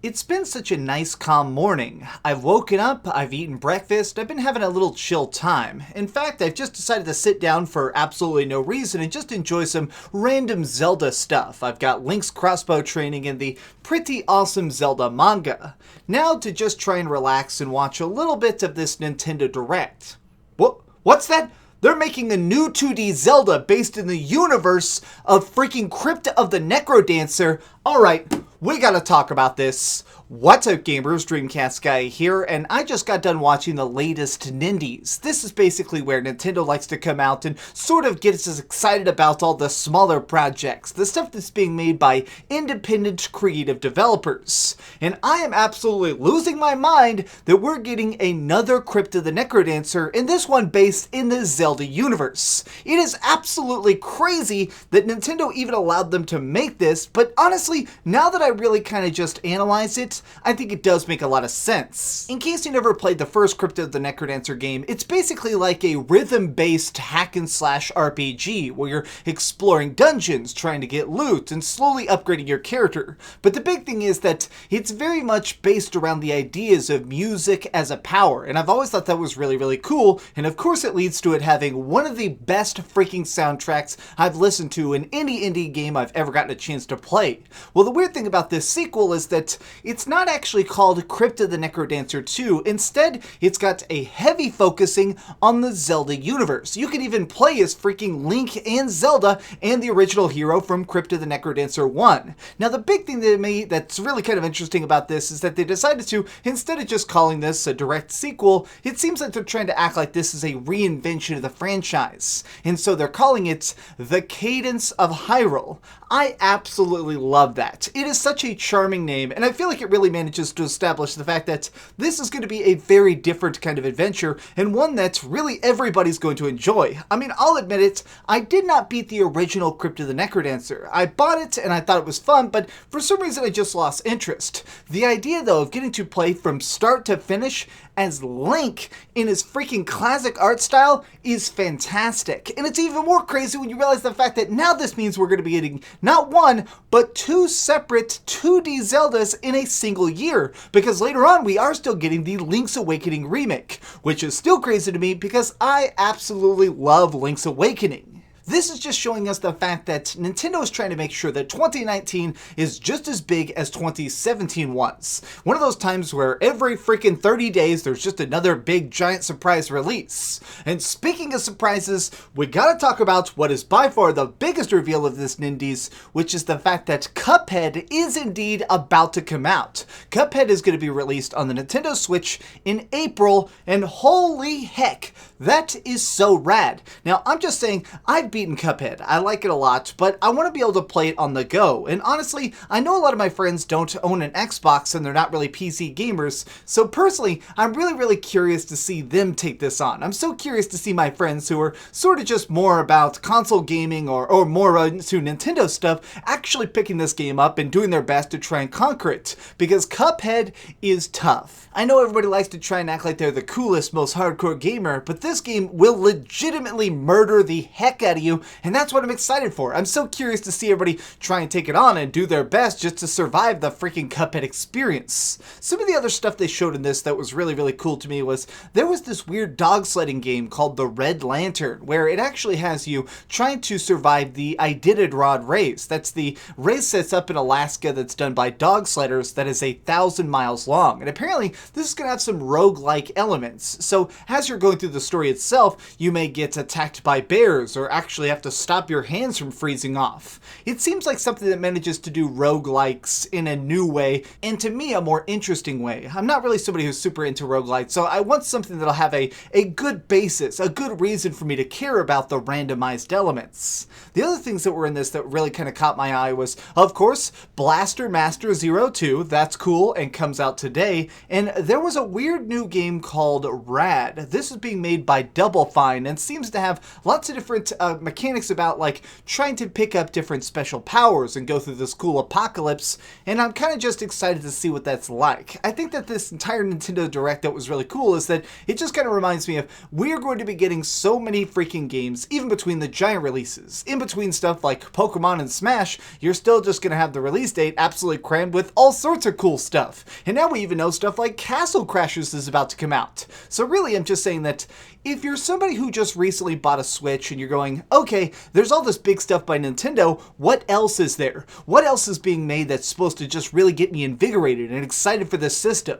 It's been such a nice, calm morning. I've woken up, I've eaten breakfast, I've been having a little chill time. In fact, I've just decided to sit down for absolutely no reason and just enjoy some random Zelda stuff. I've got Link's crossbow training in the pretty awesome Zelda manga. Now to just try and relax and watch a little bit of this Nintendo Direct. What's that? They're making a new 2D Zelda based in the universe of freaking Crypt of the Necrodancer. Alright, we gotta talk about this. What's up gamers, DreamcastGuy here, and I just got done watching the latest Nindies. This is basically where Nintendo likes to come out and sort of get us excited about all the smaller projects, the stuff that's being made by independent creative developers. And I am absolutely losing my mind that we're getting another Crypt of the Necrodancer, and this one based in the Zelda universe. It is absolutely crazy that Nintendo even allowed them to make this, but honestly, now that I really kind of just analyze it, I think it does make a lot of sense. In case you never played the first Crypt of the Necrodancer game, it's basically like a rhythm-based hack-and-slash RPG where you're exploring dungeons, trying to get loot, and slowly upgrading your character. But the big thing is that it's very much based around the ideas of music as a power, and I've always thought that was really, really cool, and of course it leads to it having one of the best freaking soundtracks I've listened to in any indie game I've ever gotten a chance to play. Well, the weird thing about this sequel is that it's not actually called Crypt of the Necrodancer 2. Instead, it's got a heavy focusing on the Zelda universe. You can even play as freaking Link and Zelda and the original hero from Crypt of the Necrodancer 1. Now, the big thing to me that's really kind of interesting about this is that they decided to, instead of just calling this a direct sequel, it seems like they're trying to act like this is a reinvention of the franchise. And so they're calling it the Cadence of Hyrule. I absolutely love that. It is such a charming name, and I feel like it really manages to establish the fact that this is going to be a very different kind of adventure, and one that really everybody's going to enjoy. I mean, I'll admit it, I did not beat the original Crypt of the Necrodancer. I bought it, and I thought it was fun, but for some reason I just lost interest. The idea, though, of getting to play from start to finish as Link in his freaking classic art style is fantastic. And it's even more crazy when you realize the fact that now this means we're going to be getting not one, but two separate 2D Zeldas in a single year. Because later on we are still getting the Link's Awakening remake, which is still crazy to me because I absolutely love Link's Awakening. This is just showing us the fact that Nintendo is trying to make sure that 2019 is just as big as 2017 was. One of those times where every freaking 30 days there's just another big giant surprise release. And speaking of surprises, we gotta talk about what is by far the biggest reveal of this Nindies, which is the fact that Cuphead is indeed about to come out. Cuphead is going to be released on the Nintendo Switch in April, and holy heck, that is so rad. Now, I'm just saying, I've beaten Cuphead. I like it a lot, but I want to be able to play it on the go. And honestly, I know a lot of my friends don't own an Xbox and they're not really PC gamers, so personally, I'm really curious to see them take this on. I'm so curious to see my friends who are sort of just more about console gaming or more into Nintendo stuff actually picking this game up and doing their best to try and conquer it, because Cuphead is tough. I know everybody likes to try and act like they're the coolest, most hardcore gamer, but this game will legitimately murder the heck out of you, and that's what I'm excited for. I'm so curious to see everybody try and take it on and do their best just to survive the freaking Cuphead experience. Some of the other stuff they showed in this that was really cool to me was there was this weird dog sledding game called the Red Lantern, where it actually has you trying to survive the Iditarod race. That's the race that's up in Alaska that's done by dog sledders that is 1,000 miles long. And apparently this is going to have some roguelike elements. So as you're going through the story itself, you may get attacked by bears or actually have to stop your hands from freezing off. It seems like something that manages to do roguelikes in a new way, and to me a more interesting way. I'm not really somebody who's super into roguelikes, so I want something that'll have a good basis, a good reason for me to care about the randomized elements. The other things that were in this that really kind of caught my eye was, of course, Blaster Master 02, that's cool and comes out today, and there was a weird new game called Rad. This is being made by Double Fine and seems to have lots of different mechanics about like trying to pick up different special powers and go through this cool apocalypse, and I'm kind of just excited to see what that's like. I think that this entire Nintendo Direct that was really cool is that it just kind of reminds me of we're going to be getting so many freaking games, even between the giant releases. In between stuff like Pokemon and Smash, you're still just going to have the release date absolutely crammed with all sorts of cool stuff. And now we even know stuff like Castle Crashers is about to come out. So really, I'm just saying that if you're somebody who just recently bought a Switch and you're going, okay, there's all this big stuff by Nintendo, what else is there? What else is being made that's supposed to just really get me invigorated and excited for this system?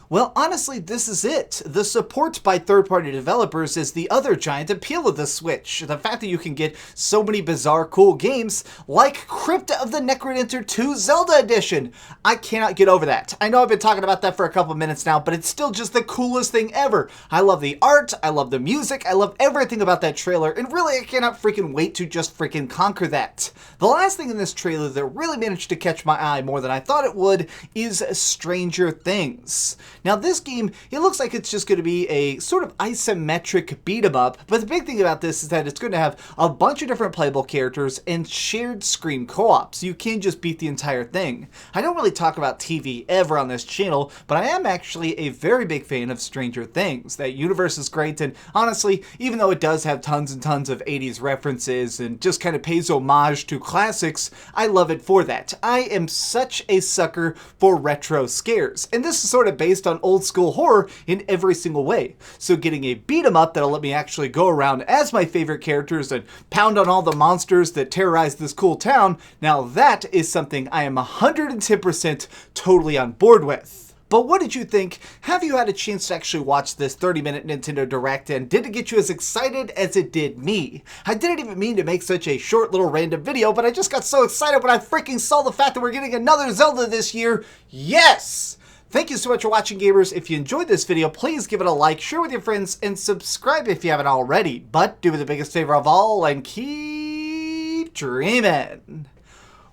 Well, honestly, this is it. The support by third-party developers is the other giant appeal of the Switch. The fact that you can get so many bizarre, cool games like Crypt of the Necrodancer 2 Zelda Edition. I cannot get over that. I know I've been talking about that for a couple minutes now, but it's still just the coolest thing ever. I love the art, I love the music, I love everything about that trailer, and really I cannot freaking wait to just freaking conquer that. The last thing in this trailer that really managed to catch my eye more than I thought it would is Stranger Things. Now this game, it looks like it's just going to be a sort of isometric beat-em-up, but the big thing about this is that it's going to have a bunch of different playable characters and shared screen co-op, so you can just beat the entire thing. I don't really talk about TV ever on this channel, but I am actually a very big fan of Stranger Things. That universe is great, and honestly, even though it does have tons and tons of 80s references and just kind of pays homage to classics, I love it for that. I am such a sucker for retro scares, and this is sort of based on old school horror in every single way. So getting a beat 'em up that'll let me actually go around as my favorite characters and pound on all the monsters that terrorize this cool town, now that is something I am 110% totally on board with. But what did you think? Have you had a chance to actually watch this 30-minute Nintendo Direct, and did it get you as excited as it did me? I didn't even mean to make such a short little random video, but I just got so excited when I freaking saw the fact that we're getting another Zelda this year. Yes! Thank you so much for watching, gamers. If you enjoyed this video, please give it a like, share with your friends, and subscribe if you haven't already. But do me the biggest favor of all and keep dreaming.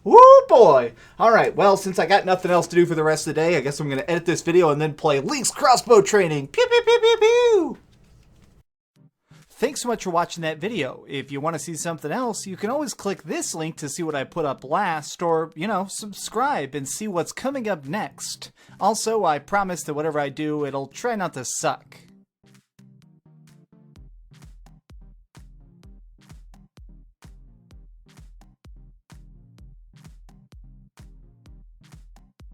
Woo boy! Alright, well, since I got nothing else to do for the rest of the day, I guess I'm going to edit this video and then play Link's crossbow training. Pew pew pew pew pew! Thanks so much for watching that video. If you want to see something else, you can always click this link to see what I put up last, or, you know, subscribe and see what's coming up next. Also, I promise that whatever I do, it'll try not to suck.